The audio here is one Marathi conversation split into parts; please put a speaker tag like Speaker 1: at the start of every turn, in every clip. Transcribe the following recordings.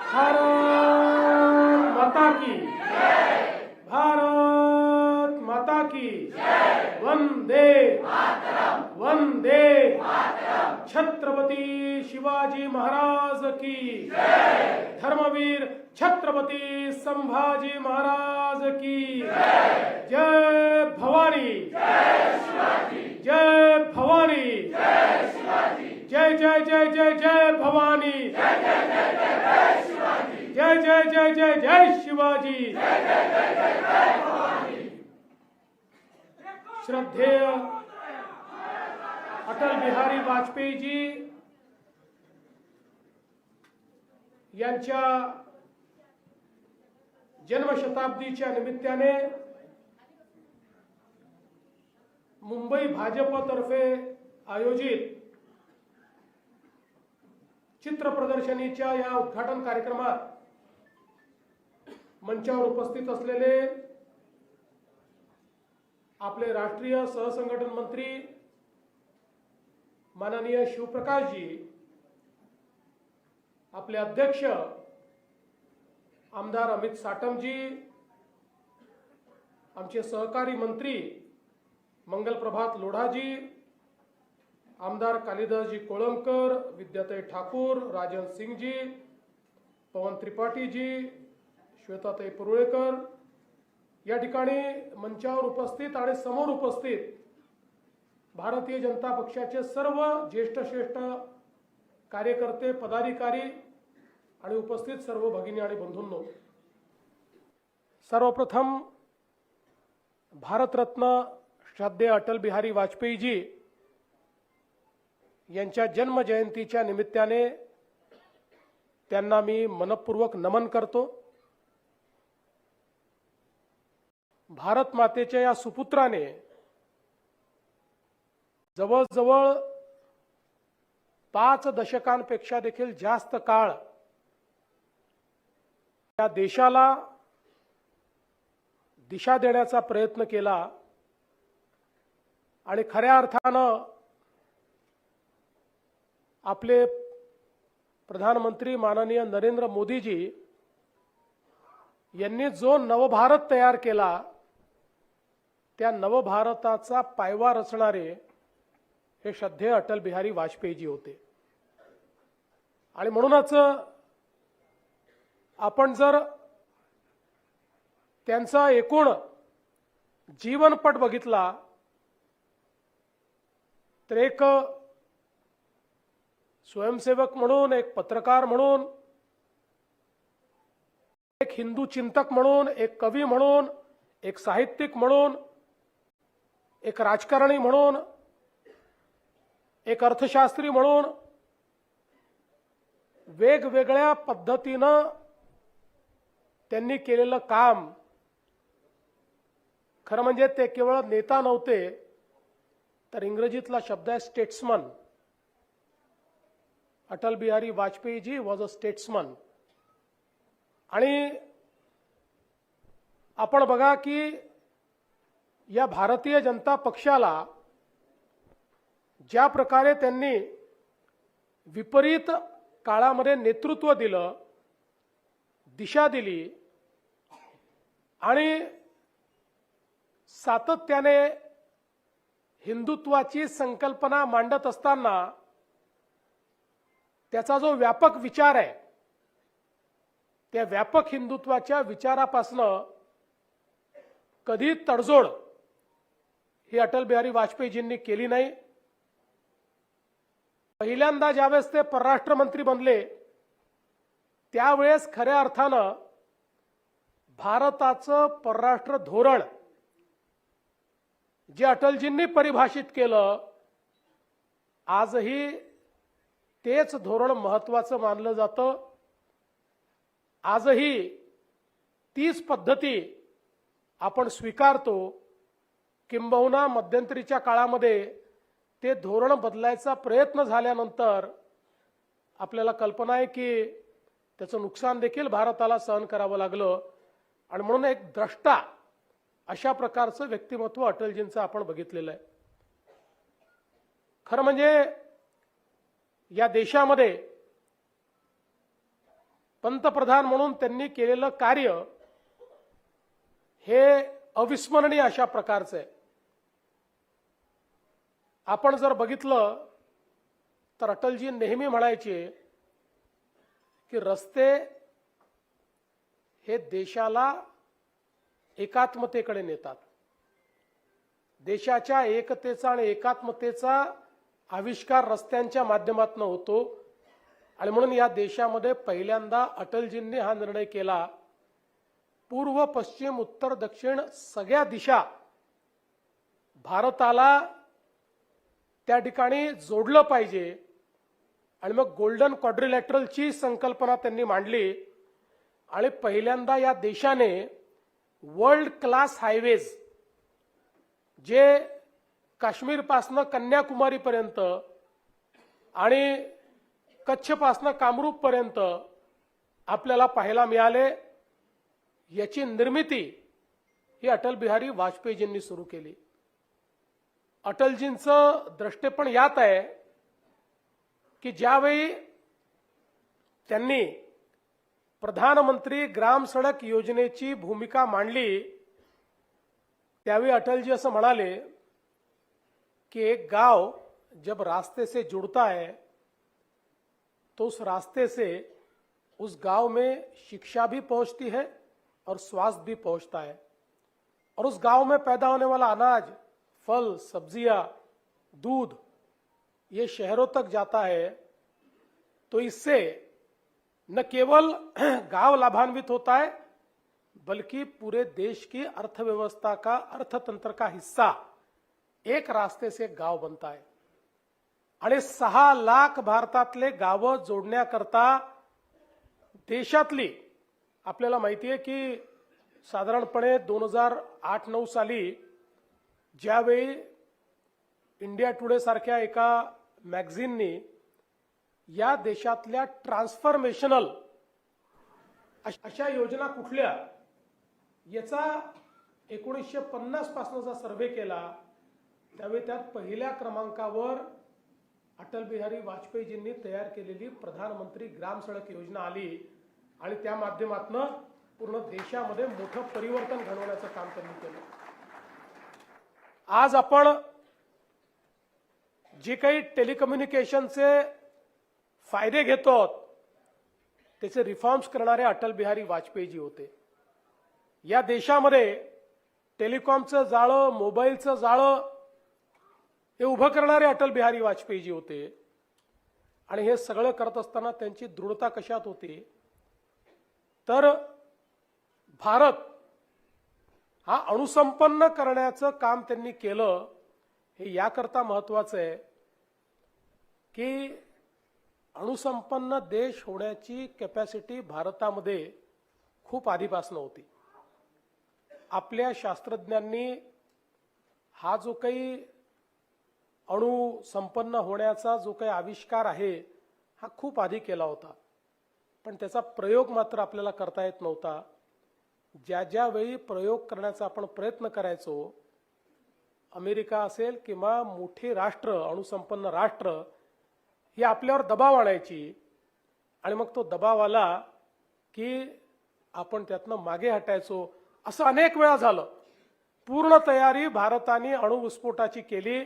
Speaker 1: भारत माता की भारत माता की वंदे वंदे छत्रपती शिवाजी महाराज की धर्मवीर छत्रपती संभाजी महाराज की जय भवानी जय भवानी जय जय जय जय जय भवानी जय जय जय जय जय शिवाजी श्रद्धेय अटल बिहारी वाजपेयी जी यांच्या जन्मशताब्दीच्या निमित्ताने मुंबई भाजपतर्फे आयोजित चित्र प्रदर्शनीच्या या उद्घाटन कार्यक्रमात मंचावर उपस्थित असलेले आपले राष्ट्रीय सहसंघटन मंत्री माननीय शिवप्रकाशजी, आपले अध्यक्ष आमदार अमित साटमजी, आमचे सहकारी मंत्री मंगलप्रभात लोढाजी, आमदार कालिदासजी कोळंबकर, विद्याताई ठाकूर, राजन सिंगजी, पवन त्रिपाठीजी, श्वेताताई पुरुळेकर, या ठिकाणी मंचावर उपस्थित आणि समोर उपस्थित भारतीय जनता पक्षाचे सर्व ज्येष्ठ श्रेष्ठ कार्यकर्ते, पदाधिकारी आणि उपस्थित सर्व भगिनी आणि बंधूंनो, सर्वप्रथम भारतरत्न श्रद्धेय अटल बिहारी वाजपेयीजी यांच्या जन्म जयंतीच्या निमित्ताने त्यांना मी मनपूर्वक नमन करतो। भारत मातेच्या या सुपुत्राने जवळजवळ 5 दशकांपेक्षा देखील जास्त काळ या देशाला दिशा देण्याचा प्रयत्न केला आणि खऱ्या अर्थानं आपले प्रधानमंत्री माननीय नरेंद्र मोदीजी यांनी जो नवभारत तयार केला, त्या नवभारताचा पायवा रचणारे हे श्रद्धेय अटल बिहारी वाजपेयीजी होते। आणि म्हणूनच आपण जर त्यांचा एकूण जीवनपट बघितला तर एक स्वयंसेवक म्हणून, एक पत्रकार म्हणून, एक हिंदू चिंतक म्हणून, एक कवी म्हणून, एक साहित्यिक म्हणून, एक राजकारणी म्हणून, एक अर्थशास्त्री म्हणून वेगवेगळ्या पद्धतीनं त्यांनी केलेलं काम, खरं म्हणजे ते केवळ नेता नव्हते, तर इंग्रजीतला शब्द आहे स्टेट्समन। अटल बिहारी वाजपेयीजी वॉज अ स्टेट्समन। आणि आपण बघा की या भारतीय जनता पक्षाला ज्या प्रकारे त्यांनी विपरीत काळामध्ये नेतृत्व दिलं, दिशा दिली आणि सातत्याने हिंदुत्वाची संकल्पना मांडत असताना त्याचा जो व्यापक विचार आहे, त्या व्यापक हिंदुत्वाच्या विचारापासनं कधी तडजोड ही अटल बिहारी वाजपेयीजींनी केली नाही। पहिल्यांदा ज्यावेळेस ते परराष्ट्र मंत्री बनले त्यावेळेस खऱ्या अर्थानं भारताचं परराष्ट्र धोरण जे अटलजींनी परिभाषित केलं, आजही तेच धोरण महत्त्वाचं मानलं जातं। आजही तीच पद्धती आपण स्वीकारतो, किंबहुना मध्यंतरीच्या काळामध्ये ते धोरण बदलायचा प्रयत्न झाल्यानंतर आपल्याला कल्पना आहे की त्याचं नुकसान देखील भारताला सहन करावं लागलं। आणि म्हणून एक द्रष्टा अशा प्रकारचं व्यक्तिमत्व अटलजींचं आपण बघितलेलं आहे। खरं म्हणजे या देशामध्ये पंतप्रधान म्हणून त्यांनी केलेलं कार्य हे अविस्मरणीय अशा प्रकारचं आहे. आपण जर बघितलं तर अटलजी नेहमी म्हणायचे की रस्ते हे देशाला एकात्मतेकडे नेतात. देशाच्या एकतेचा आणि एकात्मतेचा आविष्कार रस्त्यांच्या माध्यमातून होतो आणि म्हणून या देशामध्ये पहिल्यांदा अटलजींनी हा निर्णय केला, पूर्व पश्चिम उत्तर दक्षिण सगळ्या दिशा भारताला त्या ठिकाणी जोडलं पाहिजे. आणि मग गोल्डन क्वाड्रिलॅटरलची संकल्पना त्यांनी मांडली आणि पहिल्यांदा या देशाने वर्ल्ड क्लास हायवेज जे काश्मीरपासनं कन्याकुमारीपर्यंत आणि कच्छपासनं कामरूपपर्यंत आपल्याला पाहायला मिळाले, याची निर्मिती ही अटल बिहारी वाजपेयीजींनी सुरू केली. अटलजींचं दृष्टिकोन यात आहे की ज्यावेळी त्यांनी प्रधानमंत्री ग्राम सडक योजनेची भूमिका मांडली त्यावेळी अटलजी असं म्हणाले कि एक गांव जब रास्ते से जुड़ता है तो उस रास्ते से उस गांव में शिक्षा भी पहुंचती है और स्वास्थ्य भी पहुंचता है, और उस गांव में पैदा होने वाला अनाज, फल, सब्जियां, दूध ये शहरों तक जाता है. तो इससे न केवल गांव लाभान्वित होता है बल्कि पूरे देश की अर्थव्यवस्था का, अर्थतंत्र का हिस्सा एक रास्ते से गांव बनता है. आणि 6 लाख भारतातले गावं जोडण्याकरता देशातली, आपल्याला माहिती आहे की साधारणपणे 2008-9 साली ज्यावेळी इंडिया टुडे सारख्या एका मॅगझिननी या देशातल्या ट्रान्सफॉर्मेशनल अशा योजना कुठल्या याचा 1950 पासूनचा सर्व्हे केला, त्यावेळी त्यात पहिल्या क्रमांकावर अटल बिहारी वाजपेयीजींनी तयार केलेली प्रधानमंत्री ग्राम सडक योजना आली आणि त्या माध्यमातून पूर्ण देशामध्ये मोठं परिवर्तन घडवण्याचं काम त्यांनी केलं. आज आपण जे काही टेलिकम्युनिकेशनचे फायदे घेतो त्याचे रिफॉर्म्स करणारे अटल बिहारी वाजपेयीजी होते. या देशामध्ये टेलिकॉमचं जाळं, मोबाईलचं जाळं हे उभं करणारे अटल बिहारी वाजपेयीजी होते. आणि हे सगळं करत असताना त्यांची दृढता कशात होती तर भारत हा अणुसंपन्न करण्याचं काम त्यांनी केलं. हे याकरता महत्वाचं आहे की अणुसंपन्न देश होण्याची कॅपॅसिटी भारतामध्ये खूप आधीपासून होती. आपल्या शास्त्रज्ञांनी हा जो काही अणु संपन्न होण्याचा जो काही आविष्कार आहे हा खूप आधी केला होता, पण त्याचा प्रयोग मात्र आपल्याला करता येत नव्हता. ज्या वेळी प्रयोग करण्याचा आपण प्रयत्न करायचो, अमेरिका असेल किंवा मोठी राष्ट्र, अणुसंपन्न राष्ट्र ही आपल्यावर दबाव आणायची आणि मग तो दबाव आला की आपण त्यातनं मागे हटायचो. असं अनेक वेळा झालं. पूर्ण तयारी भारताने अणुविस्फोटाची केली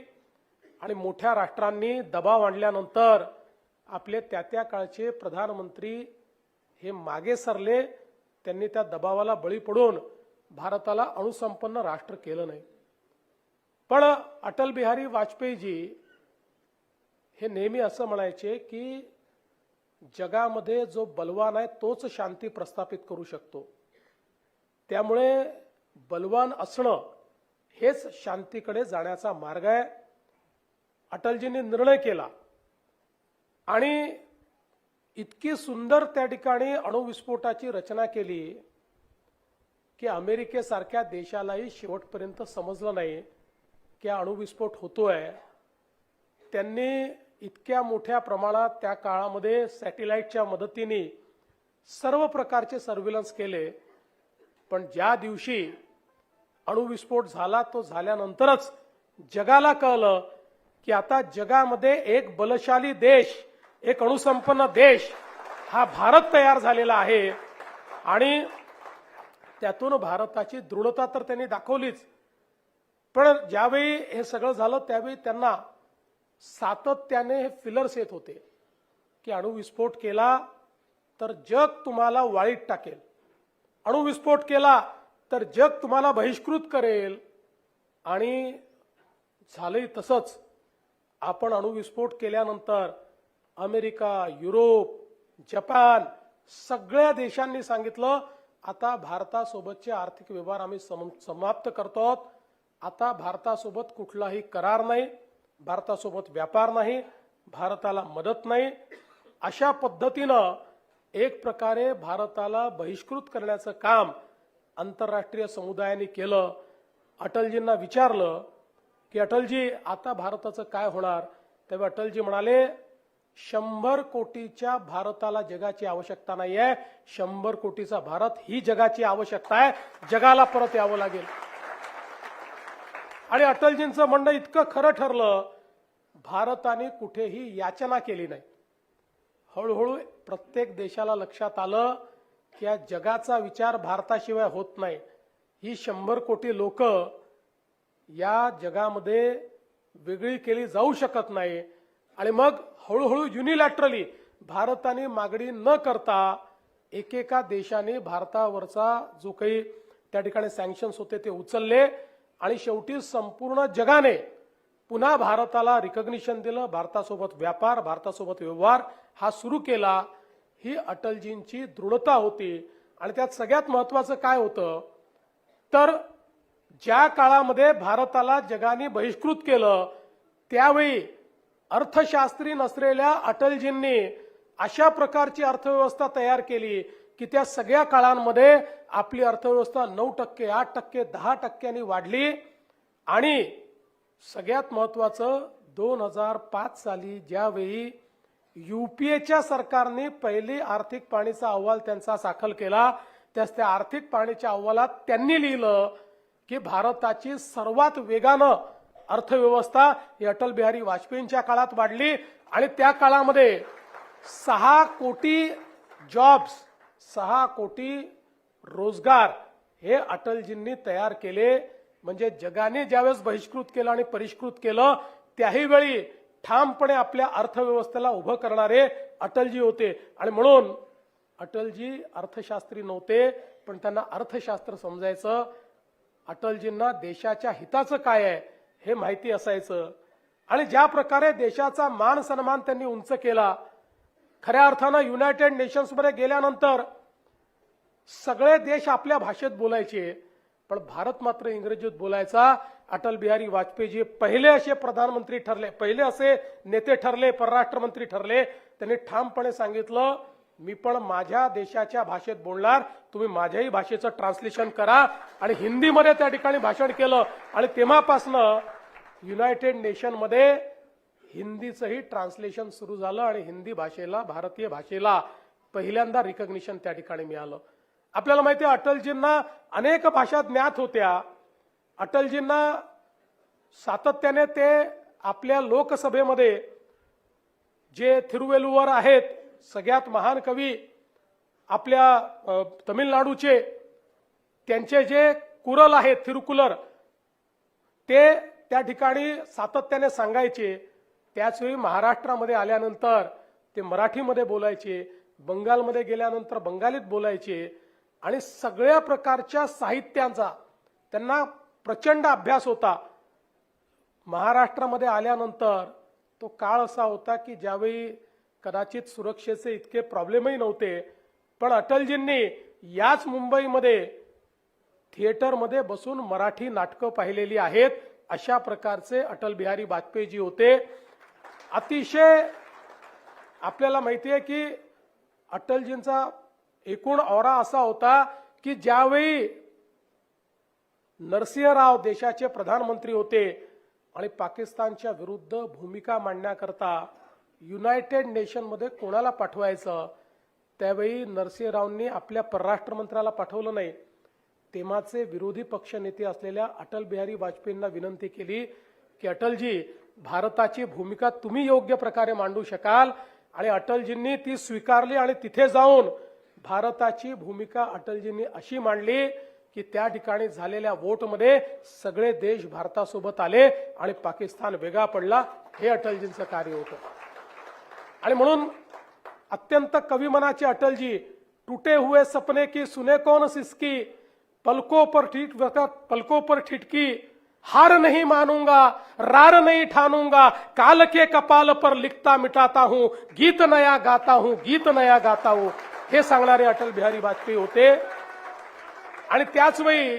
Speaker 1: आणि मोठ्या राष्ट्रांनी दबाव आणल्यानंतर आपले त्या काळचे प्रधानमंत्री हे मागे सरले. त्यांनी त्या दबावाला बळी पडून भारताला अणुसंपन्न राष्ट्र केलं नाही. पण अटल बिहारी वाजपेयीजी हे नेहमी असं म्हणायचे की जगामध्ये जो बलवान आहे तोच शांती प्रस्थापित करू शकतो. त्यामुळे बलवान असणं हेच शांतीकडे जाण्याचा मार्ग आहे. अटलजींनी निर्णय केला आणि इतकी सुंदर त्या ठिकाणी अणुविस्फोटाची रचना केली की अमेरिकेसारख्या देशालाही शेवटपर्यंत समजलं नाही की अणुविस्फोट होतोय. त्यांनी इतक्या मोठ्या प्रमाणात त्या काळामध्ये सॅटेलाइटच्या मदतीने सर्व प्रकारचे सर्व्हिलन्स केले. पण ज्या दिवशी अणुविस्फोट झाला तो झाल्यानंतरच जगाला कळलं की आता जगामध्ये एक बलशाली देश, एक अणुसंपन्न देश हा भारत तयार झालेला आहे आणि त्यातून भारताची दृढता तर त्यांनी दाखवलीच. पण ज्यावेळी हे सगळं झालं त्यावेळी त्यांना सातत्याने हे फिलर्स येत होते की अणुविस्फोट केला तर जग तुम्हाला वाळीत टाकेल, अणुविस्फोट केला तर जग तुम्हाला बहिष्कृत करेल. आणि झालंय तसंच. आपण अणुविस्फोट केल्यानंतर अमेरिका, युरोप, जपान सगळ्या देशांनी सांगितलं आता भारतासोबतचे आर्थिक व्यवहार आम्ही समाप्त करतो आहोत. आता भारतासोबत कुठलाही करार नाही, भारतासोबत व्यापार नाही, भारताला मदत नाही. अशा पद्धतीनं एक प्रकारे भारताला बहिष्कृत करण्याचं काम आंतरराष्ट्रीय समुदायाने केलं. अटलजींना विचारलं की अटलजी आता भारताचं काय होणार, तेव्हा अटलजी म्हणाले 100 कोटीच्या भारताला जगाची आवश्यकता नाही आहे, 100 कोटीचा भारत ही जगाची आवश्यकता आहे, जगाला परत यावं लागेल. आणि अटलजींचं म्हणणं इतकं खरं ठरलं, भारताने कुठेही याचना केली नाही. हळूहळू प्रत्येक देशाला लक्षात आलं की या जगाचा विचार भारताशिवाय होत नाही. ही 100 कोटी लोक या जगामध्ये वेगळी केली जाऊ शकत नाही. आणि मग हळूहळू युनिलॅटरली भारताने मागणी न करता एकेका देशाने भारतावरचा जो काही त्या ठिकाणी सँक्शन्स होते ते उचलले आणि शेवटी संपूर्ण जगाने पुन्हा भारताला रिकॉग्निशन दिलं. भारतासोबत व्यापार, भारतासोबत व्यवहार हा सुरू केला. ही अटलजींची दृढता होती. आणि त्यात सगळ्यात महत्वाचं काय होतं तर ज्या काळामध्ये भारताला जगाने बहिष्कृत केलं त्यावेळी अर्थशास्त्री नसलेल्या अटलजींनी अशा प्रकारची अर्थव्यवस्था तयार केली की त्या सगळ्या काळांमध्ये आपली अर्थव्यवस्था 9%, 8%, 10% वाढली. आणि सगळ्यात महत्वाचं 2005 साली ज्यावेळी युपीएच्या सरकारने पहिली आर्थिक पाहणीचा अहवाल त्यांचा दाखल केला, त्या आर्थिक पाहणीच्या अहवालात त्यांनी लिहिलं की भारताची सर्वात वेगानं अर्थव्यवस्था ही अटल बिहारी वाजपेयींच्या काळात वाढली. आणि त्या काळामध्ये 6 कोटी जॉब्स, 6 कोटी रोजगार हे अटलजींनी तयार केले. म्हणजे जगाने ज्यावेळेस बहिष्कृत केलं आणि परिष्कृत केलं त्याही वेळी ठामपणे आपल्या अर्थव्यवस्थेला उभं करणारे अटलजी होते. आणि म्हणून अटलजी अर्थशास्त्री नव्हते पण त्यांना अर्थशास्त्र समजायचं. अटलजींना देशाच्या हिताचं काय आहे हे माहिती असायचं. आणि ज्या प्रकारे देशाचा मान सन्मान त्यांनी उंच केला, खऱ्या अर्थानं युनायटेड नेशन्समध्ये गेल्यानंतर सगळे देश आपल्या भाषेत बोलायचे पण भारत मात्र इंग्रजीत बोलायचा. अटल बिहारी वाजपेयी पहिले असे प्रधानमंत्री ठरले, पहिले असे नेते ठरले, परराष्ट्र मंत्री ठरले. त्यांनी ठामपणे सांगितलं मी पण माझ्या देशाच्या भाषेत बोलणार, तुम्ही माझ्याही भाषेचं ट्रान्सलेशन करा. आणि हिंदीमध्ये त्या ठिकाणी भाषण केलं. आणि तेव्हापासनं युनायटेड नेशनमध्ये हिंदीचंही ट्रान्सलेशन सुरू झालं आणि हिंदी भाषेला, भारतीय भाषेला पहिल्यांदा रिकॉग्निशन त्या ठिकाणी मिळालं. आपल्याला माहिती आहे अटलजींना अनेक भाषा ज्ञात होत्या. अटलजींना सातत्याने ते आपल्या लोकसभेमध्ये जे थिरुवेलुवर आहेत, सगळ्यात महान कवी आपल्या तमिळनाडूचे, त्यांचे जे कुरल आहेत थिरुकुलर, ते त्या ठिकाणी सातत्याने सांगायचे. त्याचवेळी महाराष्ट्रामध्ये आल्यानंतर ते मराठीमध्ये बोलायचे, बंगालमध्ये गेल्यानंतर बंगालीत बोलायचे. आणि सगळ्या प्रकारच्या साहित्यांचा त्यांना प्रचंड अभ्यास होता. महाराष्ट्रामध्ये आल्यानंतर तो काळ असा होता की ज्यावेळी कदाचित सुरक्षेचे इतके प्रॉब्लेमही नव्हते पण अटलजींनी याच मुंबईमध्ये थिएटरमध्ये बसून मराठी नाटकं पाहिलेली आहेत. अशा प्रकारचे अटल बिहारी वाजपेयीजी होते. अतिशय आपल्याला माहिती आहे की अटलजींचा एकूण औरा असा होता की ज्यावेळी नरसिंहराव देशाचे प्रधानमंत्री होते आणि पाकिस्तानच्या विरुद्ध भूमिका मांडण्याकरता युनायटेड नेशनमध्ये कोणाला पाठवायचं, त्यावेळी नरसिंहरावांनी आपल्या परराष्ट्र मंत्र्याला पाठवलं नाही. तेव्हाचे विरोधी पक्षनेते असलेल्या अटल बिहारी वाजपेयींना विनंती केली की अटलजी, भारताची भूमिका तुम्ही योग्य प्रकारे मांडू शकाल आणि अटलजींनी ती स्वीकारली आणि तिथे जाऊन भारताची भूमिका अटलजींनी अशी मांडली की त्या ठिकाणी झालेल्या वोटमध्ये सगळे देश भारतासोबत आले आणि पाकिस्तान वेगळा पडला. हे अटलजींचं कार्य होतं. आणि म्हणून अत्यंत कविमनाचे अटलजी, टूटे हुए सपने की सुने कौन सिसकी, पलकों पर ठिठकी, हार नहीं मानूंगा, रार नहीं ठानूंगा, काल के कपाल पर लिखता मिटाता हूं, गीत नया गाता हूं, गीत नया गाता हूं, हे सांगणारे अटल बिहारी वाजपेयी होते. आणि त्याच वेळी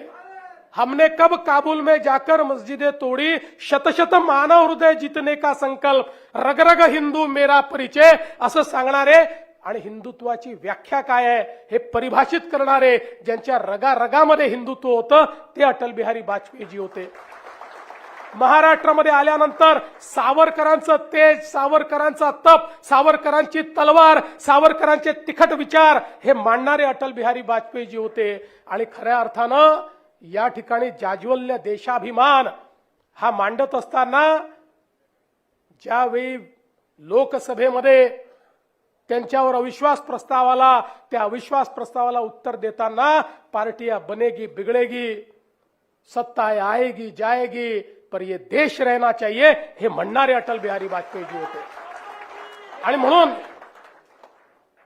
Speaker 1: हमने कब काबुल में जाकर मस्जिदें तोड़ी, शत शत मानव हृदय जीतने का संकल्प, रग रग हिंदू मेरा परिचय, असं सांगणारे आणि हिंदुत्वाची व्याख्या काय आहे हे परिभाषित करणारे, ज्यांच्या रगारगामध्ये हिंदुत्व होतं, ते अटल बिहारी वाजपेयीजी होते. महाराष्ट्रामध्ये आल्यानंतर सावरकरांचं तेज, सावरकरांचा तप, सावरकरांची तलवार, सावरकरांचे तिखट विचार हे मांडणारे अटल बिहारी वाजपेयीजी होते. आणि खऱ्या अर्थानं या ठिकाणी जाज्वल्य देशाभिमान हा मांडत असताना ज्यावेळी लोकसभेमध्ये त्यांच्यावर अविश्वास प्रस्ताव आला, त्या अविश्वास प्रस्तावाला उत्तर देताना पार्टियां बनेगी बिगड़ेगी, सत्ता आएगी जाएगी, पर ये देश रहना चाहिए, हे म्हणणारे अटल बिहारी वाजपेयीजी होते. आणि म्हणून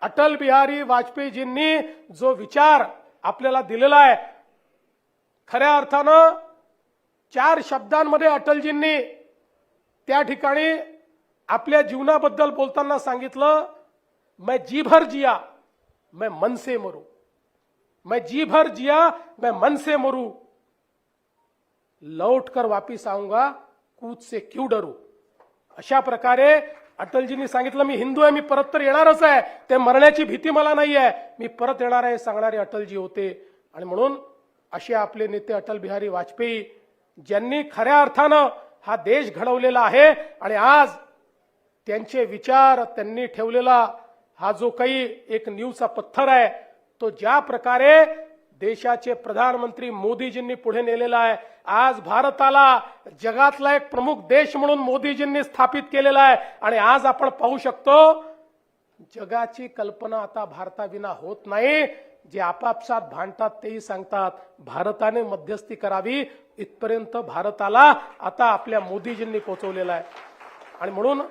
Speaker 1: अटल बिहारी वाजपेयीजींनी जो विचार आपल्याला दिलेला आहे, खऱ्या अर्थानं 4 शब्दांमध्ये अटलजींनी त्या ठिकाणी आपल्या जीवनाबद्दल बोलताना सांगितलं, मैं जी भर जिया मैं मन से मरू, मैं जी भर जिया मैं मन से मरू, लौट कर वापिस आऊंगा कूच से क्यों डरू. अशा प्रकारे अटलजींनी सांगितलं, मी हिंदू आहे, मी परत तर येणारच आहे, ते मरण्याची भीती मला नाही आहे, मी परत येणार आहे, सांगणारे अटलजी होते. आणि म्हणून असे आपले नेते अटल बिहारी वाजपेयी, ज्यांनी खऱ्या अर्थानं हा देश घडवलेला आहे. आणि आज त्यांचे विचार, त्यांनी ठेवलेला हा जो काही एक नीवचा पत्थर आहे, तो ज्या प्रकारे देशाचे प्रधानमंत्री मोदीजींनी पुढे नेलेला आहे, आज भारताला जगातला एक प्रमुख देश म्हणून मोदीजींनी स्थापित केलेला आहे. आणि आज आपण पाहू शकतो, जगाची कल्पना आता भारताविना होत नाही. जे आपापसात भांडतात तेही सांगतात भारताने मध्यस्थी करावी, इथपर्यंत भारताला आता आपल्या मोदीजींनी पोहोचवलेला आहे. आणि म्हणून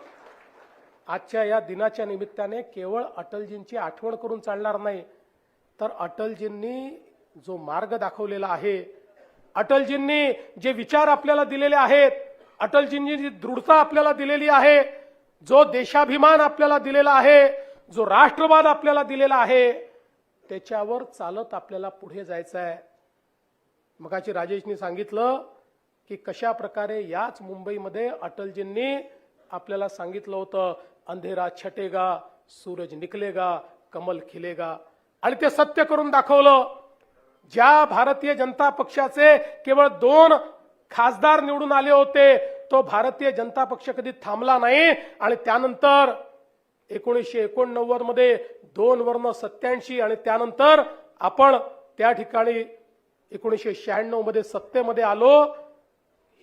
Speaker 1: आजच्या या दिनाच्या निमित्ताने केवळ अटलजींची आठवण करून चालणार नाही, तर अटलजींनी जो मार्ग दाखवलेला आहे, अटलजींनी जे विचार आपल्याला दिलेले आहेत, अटलजींनी जी दृढता आपल्याला दिलेली आहे, जो देशाभिमान आपल्याला दिलेला आहे, जो राष्ट्रवाद आपल्याला दिलेला आहे, त्याच्यावर चालत आपल्याला पुढे जायचं आहे. मगाची राजेशनी सांगितलं की कशा प्रकारे याच मुंबईमध्ये अटलजींनी आपल्याला सांगितलं होतं, अंधेरा छटेगा सूरज निकलेगा कमल खिलेगा, आणि ते सत्य करून दाखवलं. ज्या भारतीय जनता पक्षाचे केवळ 2 खासदार निवडून आले होते, तो भारतीय जनता पक्ष कधी थांबला नाही. आणि त्यानंतर 1989 मध्ये 2 वर्ण 87 आणि त्यानंतर आपण त्या ठिकाणी 1996 मध्ये सत्तेमध्ये आलो.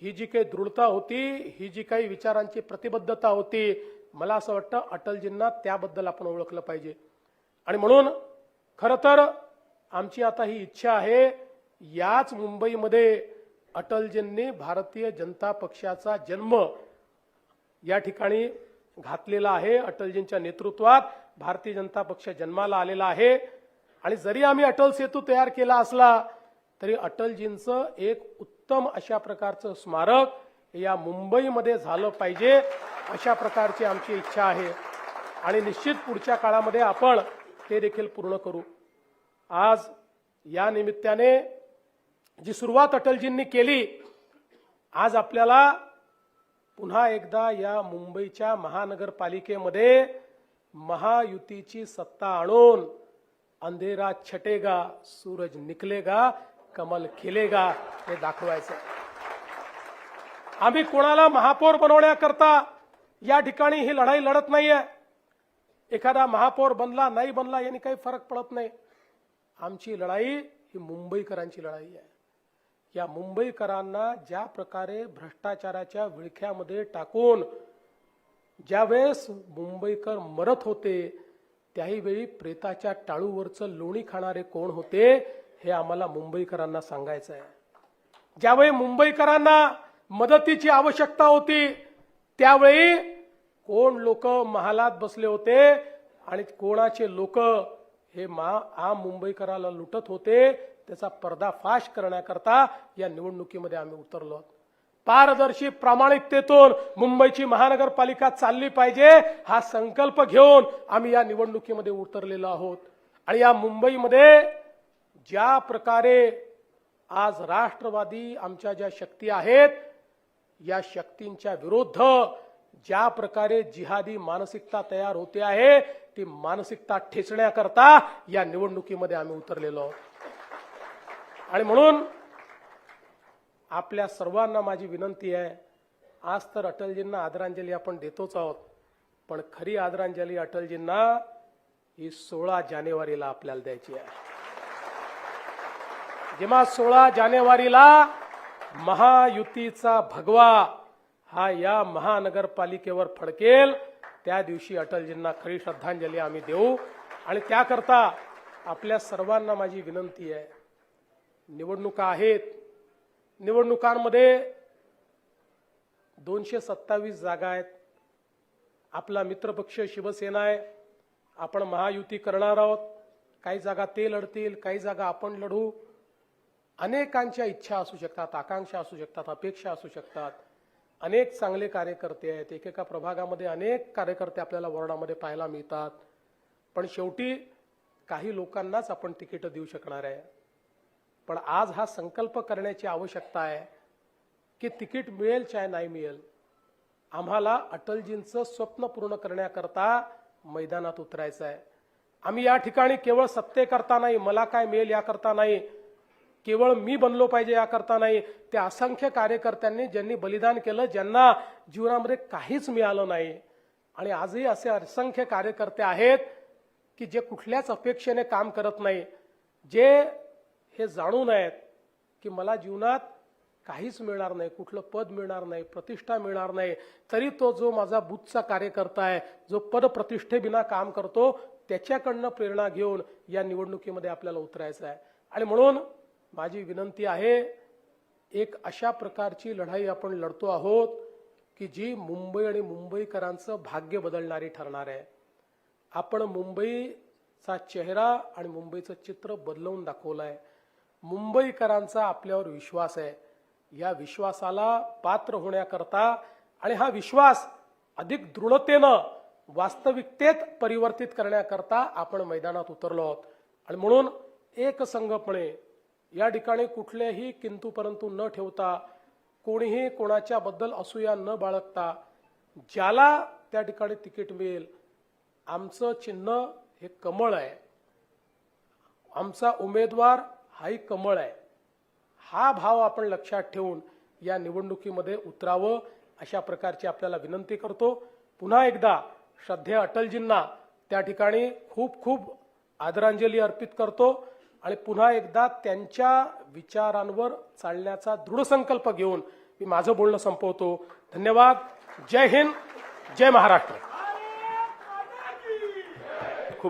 Speaker 1: ही जी काही दृढता होती, ही जी काही विचारांची प्रतिबद्धता होती, मला असं वाटतं अटलजींना त्याबद्दल आपण ओळखलं पाहिजे. आणि म्हणून खरं तर आमची आता ही इच्छा आहे, याच मुंबईमध्ये अटलजींनी भारतीय जनता पक्षाचा जन्म या ठिकाणी घातलेला आहे. अटलजींच्या नेतृत्वात भारतीय जनता पक्ष जन्माला आलेला आहे. आणि जरी आम्ही अटल सेतू तयार केला असला तरी अटलजींचं एक उत्तम अशा प्रकारचं स्मारक या मुंबईमध्ये झालं पाहिजे, अशा प्रकारची आमची इच्छा आहे. आणि निश्चित पुढच्या काळामध्ये आपण ते देखील पूर्ण करू. आज या निमित्ताने जी सुरुवात अटलजींनी केली, आज आपल्याला पुन्हा एकदा या मुंबईच्या महानगरपालिकेमध्ये महायुतीची सत्ता आणून अंधेरा छटेगा सूरज निकलेगा कमल खिलेगा हे दाखवायचं. आम्ही कोणाला महापौर बनवण्याकरता या ठिकाणी ही लढाई लढत नाहीये. एखादा महापौर बनला नाही बनला याने काही फरक पडत नाही. आमची लढाई ही मुंबईकरांची लढाई आहे. या मुंबईकरांना ज्या प्रकारे भ्रष्टाचाराच्या विळख्यामध्ये टाकून ज्यावेळेस मुंबईकर मरत होते त्याही वेळी प्रेताच्या टाळूवरचं लोणी खाणारे कोण होते हे आम्हाला मुंबईकरांना सांगायचं आहे. ज्यावेळी मुंबईकरांना मदतीची आवश्यकता होती त्यावेळी कोण लोक महालात बसले होते आणि कोणाचे लोक हे आम मुंबईकराला लुटत होते त्याचा पर्दाफाश करण्याकरता या निवडणुकीमध्ये आम्ही उतरलो. पारदर्शी प्रामाणिकतेतून मुंबईची महानगरपालिका चालली पाहिजे हा संकल्प घेऊन आम्ही या निवडणुकीमध्ये उतरलेलो आहोत. आणि या मुंबईमध्ये ज्या प्रकारे आज राष्ट्रवादी आमच्या ज्या शक्ती आहेत या शक्तींच्या विरुद्ध ज्या प्रकारे जिहादी मानसिकता तयार होते आहे ती मानसिकता ठेचण्याकरता या निवडणुकीमध्ये आम्ही उतरलेलो आहोत. आणि म्हणून आपल्या सर्वांना माझी विनंती आहे, आज तर अटलजींना आदरांजली आपण देतोच आहोत, पण खरी आदरांजली अटलजींना ही 16 जानेवारीला आपल्याला द्यायची आहे. जेव्हा 16 जानेवारीला महायुतीचा भगवा हा या महानगरपालिकेवर फडकेल त्या दिवशी अटलजींना खरी श्रद्धांजली आम्ही देऊ. आणि त्याकरता आपल्या सर्वांना माझी विनंती आहे, निवडणुका आहेत, निवडणुकांमध्ये 227 जागा आहेत. आपला मित्रपक्ष शिवसेना आहे, आपण महायुती करणार आहोत. काही जागा ते लढतील, काही जागा आपण लढू. अनेकांच्या इच्छा असू शकतात, आकांक्षा असू शकतात, अपेक्षा असू शकतात. अनेक चांगले कार्यकर्ते आहेत, एकेका प्रभागामध्ये अनेक कार्यकर्ते आपल्याला वॉर्डामध्ये पाहायला मिळतात. पण शेवटी काही लोकांनाच आपण तिकीट देऊ शकणार आहे. पण आज हा संकल्प करण्याची आवश्यकता आहे की तिकीट मिळेल चाहे नाही मिळेल, आम्हाला अटलजींचं स्वप्न पूर्ण करण्याकरता मैदानात उतरायचं आहे. आम्ही या ठिकाणी केवळ सत्तेकरता नाही, मला काय मिळेल याकरता नाही, केवळ मी बनलो पाहिजे याकरता नाही, त्या असंख्य कार्यकर्त्यांनी ज्यांनी बलिदान केलं, ज्यांना जीवनामध्ये काहीच मिळालं नाही. आणि आजही असे असंख्य कार्यकर्ते आहेत की जे कुठल्याच अपेक्षेने काम करत नाही, जे हे जाणून आहेत की मला जीवनात काहीच मिळणार नाही, कुठलं पद मिळणार नाही, प्रतिष्ठा मिळणार नाही, तरी तो जो माझा बूथचा कार्यकर्ता आहे, जो पद प्रतिष्ठेबिना काम करतो, त्याच्याकडनं प्रेरणा घेऊन या निवडणुकीमध्ये आपल्याला उतरायचं आहे. आणि म्हणून माझी विनंती आहे, एक अशा प्रकारची लढाई आपण लढतो आहोत की जी मुंबई आणि मुंबईकरांचं भाग्य बदलणारी ठरणार आहे. आपण मुंबईचा चेहरा आणि मुंबईचं चित्र बदलवून दाखवलं आहे. मुंबईकरांचा आपल्यावर विश्वास आहे. या विश्वासाला पात्र होण्याकरता आणि हा विश्वास अधिक दृढतेनं वास्तविकतेत परिवर्तित करण्याकरता आपण मैदानात उतरलो आहोत. आणि म्हणून एकसंघपणे या ठिकाणी कुठलेही किंतु परंतु न ठेवता, कोणीही कोणाच्या बद्दल असूया न बाळगता, ज्याला त्या ठिकाणी तिकीट मिळेल, आमचं चिन्ह हे कमळ आहे, आमचा उमेदवार हाही कमळ आहे, हा भाव आपण लक्षात ठेवून या निवडणुकीमध्ये उतरावं अशा प्रकारची आपल्याला विनंती करतो. पुन्हा एकदा श्रद्धेय अटलजींना त्या ठिकाणी खूप खूप आदरांजली अर्पित करतो आणि पुन्हा एकदा त्यांच्या विचारांवर चालण्याचा दृढ संकल्प घेऊन मी माझं बोलणं संपवतो. धन्यवाद. जय हिंद, जय महाराष्ट्र.